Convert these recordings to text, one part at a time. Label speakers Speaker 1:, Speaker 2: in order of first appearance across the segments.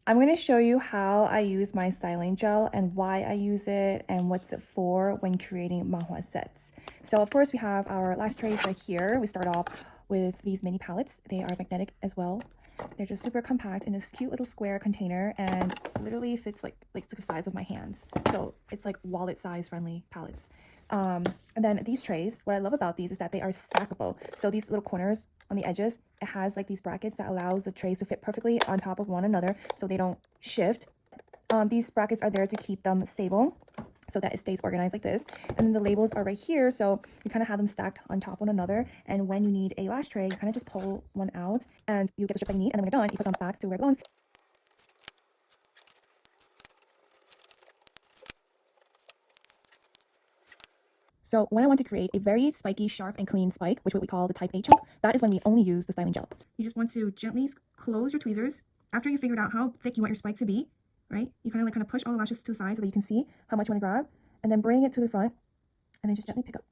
Speaker 1: I'm going to show you how I use my styling gel and why I use it and what's it for when creating manhwa sets. So of course we have our lash trays right here. We start off with these mini palettes. They are magnetic as well. They're just super compact in this cute little square container and literally fits like the size of my hands. So it's like wallet size friendly palettes. And then these trays, what I love about these is that they are stackable. So these little corners on the edges, it has like these brackets that allows the trays to fit perfectly on top of one another so they don't shift. These brackets are there to keep them stable so that it stays organized like this. And then the labels are right here, so you kind of have them stacked on top of one another. And when you need a lash tray, you kind of just pull one out and you get the strip that you need. And then when you're done, you put them back to where it belongs. So when I want to create a very spiky, sharp, and clean spike, which is what we call the type A chunk, that is when we only use the styling gel. You just want to gently close your tweezers. After you figured out how thick you want your spike to be, right? You kind of push all the lashes to the side so that you can see how much you want to grab, and then bring it to the front, and then just gently pick up.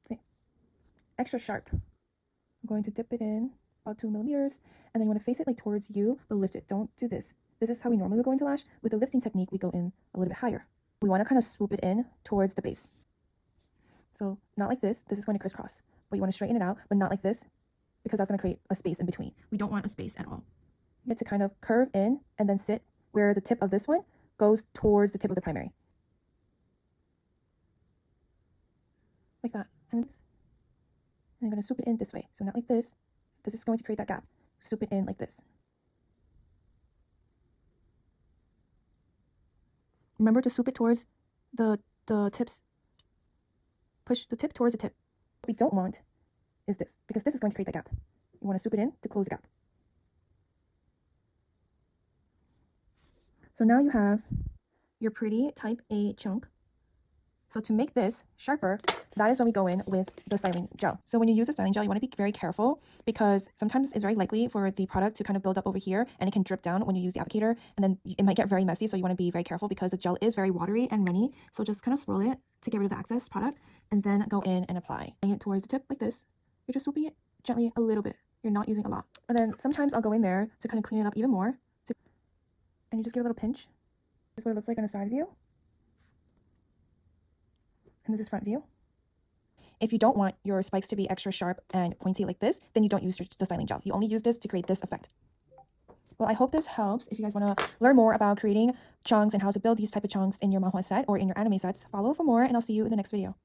Speaker 1: Okay. Extra sharp. I'm going to dip it in about 2 millimeters, and then you want to face it like towards you, but lift it. Don't do this. This is how we normally would go into lash. With the lifting technique, we go in a little bit higher. We want to kind of swoop it in towards the base. So not like this. This is going to crisscross. But you want to straighten it out, but not like this, because that's going to create a space in between. We don't want a space at all. You get to kind of curve in and then sit where the tip of this one goes towards the tip of the primary. Like that. And I'm going to swoop it in this way. So not like this. This is going to create that gap. Swoop it in like this. Remember to swoop it towards the tips. Push the tip towards the tip. What we don't want is this, because this is going to create that gap. You want to swoop it in to close the gap. So now you have your pretty type A chunk. So to make this sharper, that is when we go in with the styling gel. So when you use the styling gel, you want to be very careful because sometimes it's very likely for the product to kind of build up over here and it can drip down when you use the applicator, and then it might get very messy. So you want to be very careful because the gel is very watery and runny. So just kind of swirl it to get rid of the excess product and then go in and apply. Bring it towards the tip like this. You're just swooping it gently a little bit. You're not using a lot. And then sometimes I'll go in there to kind of clean it up even more. And you just give a little pinch. This is what it looks like on a side view. And this is front view. If you don't want your spikes to be extra sharp and pointy like this, then you don't use the styling gel. You only use this to create this effect. Well, I hope this helps. If you guys want to learn more about creating chunks and how to build these type of chunks in your manhwa set or in your anime sets, follow for more, and I'll see you in the next video.